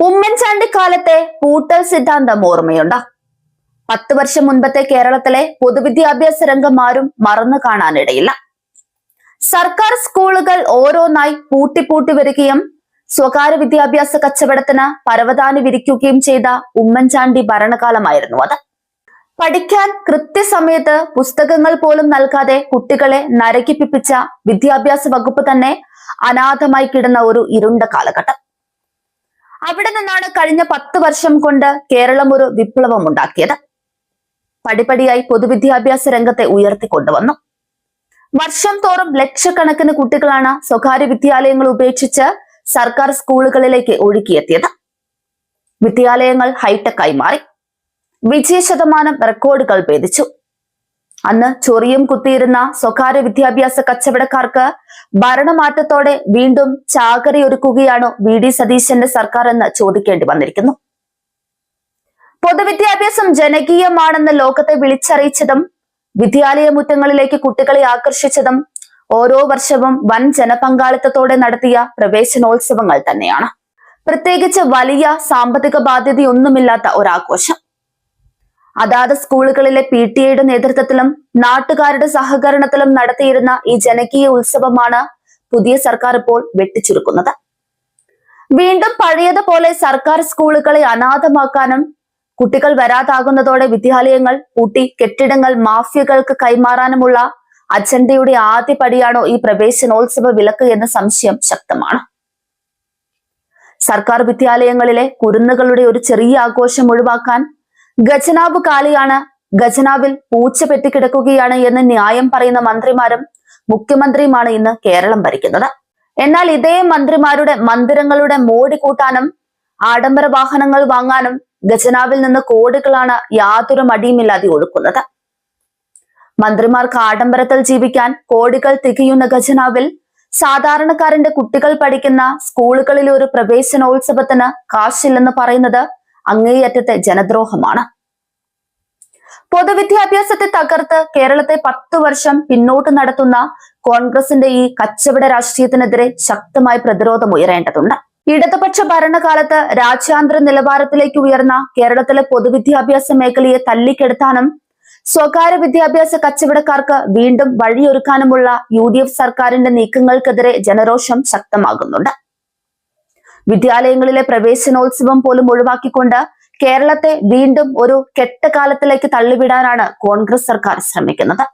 ഉമ്മൻചാണ്ടി കാലത്തെ പൂട്ടൽ സിദ്ധാന്തം ഓർമ്മയുണ്ടോ? 10 വർഷം മുൻപത്തെ കേരളത്തിലെ പൊതുവിദ്യാഭ്യാസ രംഗം ആരും മറന്നു കാണാനിടയില്ല. സർക്കാർ സ്കൂളുകൾ ഓരോന്നായി പൂട്ടി വരികയും സ്വകാര്യ വിദ്യാഭ്യാസ കച്ചവടത്തിന് പരവതാനി വിരിക്കുകയും ചെയ്ത ഉമ്മൻചാണ്ടി ഭരണകാലമായിരുന്നു അത്. പഠിക്കാൻ കൃത്യസമയത്ത് പുസ്തകങ്ങൾ പോലും നൽകാതെ കുട്ടികളെ നരകിപ്പിച്ച വിദ്യാഭ്യാസ വകുപ്പ് തന്നെ അനാഥമായി കിടന്ന ഒരു ഇരുണ്ട കാലഘട്ടം. അവിടെ നിന്നാണ് കഴിഞ്ഞ 10 വർഷം കൊണ്ട് കേരളം ഒരു വിപ്ലവം ഉണ്ടാക്കിയത്. പടിപടിയായി പൊതുവിദ്യാഭ്യാസ രംഗത്തെ ഉയർത്തിക്കൊണ്ടുവന്നു. വർഷം തോറും ലക്ഷക്കണക്കിന് കുട്ടികളാണ് സ്വകാര്യ വിദ്യാലയങ്ങൾ ഉപേക്ഷിച്ച് സർക്കാർ സ്കൂളുകളിലേക്ക് ഒഴുകിയെത്തിയത്. വിദ്യാലയങ്ങൾ ഹൈടെക്കായി മാറി. വിജയ ശതമാനം റെക്കോർഡുകൾ ഭേദിച്ചു. അന്ന് ചൊറിയും കുത്തിയിരുന്ന സ്വകാര്യ വിദ്യാഭ്യാസ കച്ചവടക്കാർക്ക് ഭരണമാറ്റത്തോടെ വീണ്ടും ചാകരയൊരുക്കുകയാണോ വി.ഡി. സതീശന്റെ സർക്കാർ എന്ന് ചോദിക്കേണ്ടി വന്നിരിക്കുന്നു. പൊതുവിദ്യാഭ്യാസം ജനകീയമാണെന്ന് ലോകത്തെ വിളിച്ചറിയിച്ചതും വിദ്യാലയ മുറ്റങ്ങളിലേക്ക് കുട്ടികളെ ആകർഷിച്ചതും ഓരോ വർഷവും വൻ ജനപങ്കാളിത്തത്തോടെ നടത്തിയ പ്രവേശനോത്സവങ്ങൾ തന്നെയാണ്. പ്രത്യേകിച്ച് വലിയ സാമ്പത്തിക ബാധ്യതയൊന്നുമില്ലാത്ത ഒരാഘോഷം. അതാത് സ്കൂളുകളിലെ PTA നേതൃത്വത്തിലും നാട്ടുകാരുടെ സഹകരണത്തിലും നടത്തിയിരുന്ന ഈ ജനകീയ ഉത്സവമാണ് പുതിയ സർക്കാർ ഇപ്പോൾ വെട്ടിച്ചുരുക്കുന്നത്. വീണ്ടും പഴയതുപോലെ സർക്കാർ സ്കൂളുകളെ അനാഥമാക്കാനും കുട്ടികൾ വരാതാകുന്നതോടെ വിദ്യാലയങ്ങൾ പൂട്ടി കെട്ടിടങ്ങൾ മാഫിയകൾക്ക് കൈമാറാനുമുള്ള അജണ്ടയുടെ ആദ്യ പടിയാണോ ഈ പ്രവേശനോത്സവ വിലക്ക് എന്ന സംശയം ശക്തമാണ്. സർക്കാർ വിദ്യാലയങ്ങളിലെ കുരുന്നുകളുടെ ഒരു ചെറിയ ആഘോഷം ഒഴിവാക്കാൻ ഖജനാവ് കാലിയാണ്, ഖജനാവിൽ പൂച്ച പെട്ടിക്കിടക്കുകയാണ് എന്ന് ന്യായം പറയുന്ന മന്ത്രിമാരും മുഖ്യമന്ത്രിയുമാണ് ഇന്ന് കേരളം ഭരിക്കുന്നത്. എന്നാൽ ഇതേ മന്ത്രിമാരുടെ മന്ദിരങ്ങളുടെ മോടി കൂട്ടാനും ആഡംബര വാഹനങ്ങൾ വാങ്ങാനും ഖജനാവിൽ നിന്ന് കോടികളാണ് യാതൊരു മടിയുമില്ലാതെ ഒഴുക്കുന്നത്. മന്ത്രിമാർക്ക് ആഡംബരത്തിൽ ജീവിക്കാൻ കോടികൾ തികയുന്ന ഖജനാവിൽ സാധാരണക്കാരന്റെ കുട്ടികൾ പഠിക്കുന്ന സ്കൂളുകളിലെ ഒരു പ്രവേശനോത്സവത്തിന് കാശില്ലെന്ന് പറയുന്നത് അങ്ങേയറ്റത്തെ ജനദ്രോഹമാണ്. പൊതുവിദ്യാഭ്യാസത്തെ തകർത്ത് കേരളത്തെ 10 വർഷം പിന്നോട്ട് നടത്തുന്ന കോൺഗ്രസിന്റെ ഈ കച്ചവട രാഷ്ട്രീയത്തിനെതിരെ ശക്തമായ പ്രതിരോധം ഉയരേണ്ടതുണ്ട്. ഇടതുപക്ഷ ഭരണകാലത്ത് രാജ്യാന്തര നിലവാരത്തിലേക്ക് ഉയർന്ന കേരളത്തിലെ പൊതുവിദ്യാഭ്യാസ മേഖലയെ തല്ലിക്കെടുത്താനും സ്വകാര്യ വിദ്യാഭ്യാസ കച്ചവടക്കാർക്ക് വീണ്ടും വഴിയൊരുക്കാനുമുള്ള UDF സർക്കാരിന്റെ നീക്കങ്ങൾക്കെതിരെ ജനരോഷം ശക്തമാകുന്നുണ്ട്. വിദ്യാലയങ്ങളിലെ പ്രവേശനോത്സവം പോലും ഒഴിവാക്കിക്കൊണ്ട് കേരളത്തെ വീണ്ടും ഒരു കെട്ടകാലത്തിലേക്ക് തള്ളിവിടാനാണ് കോൺഗ്രസ് സർക്കാർ ശ്രമിക്കുന്നത്.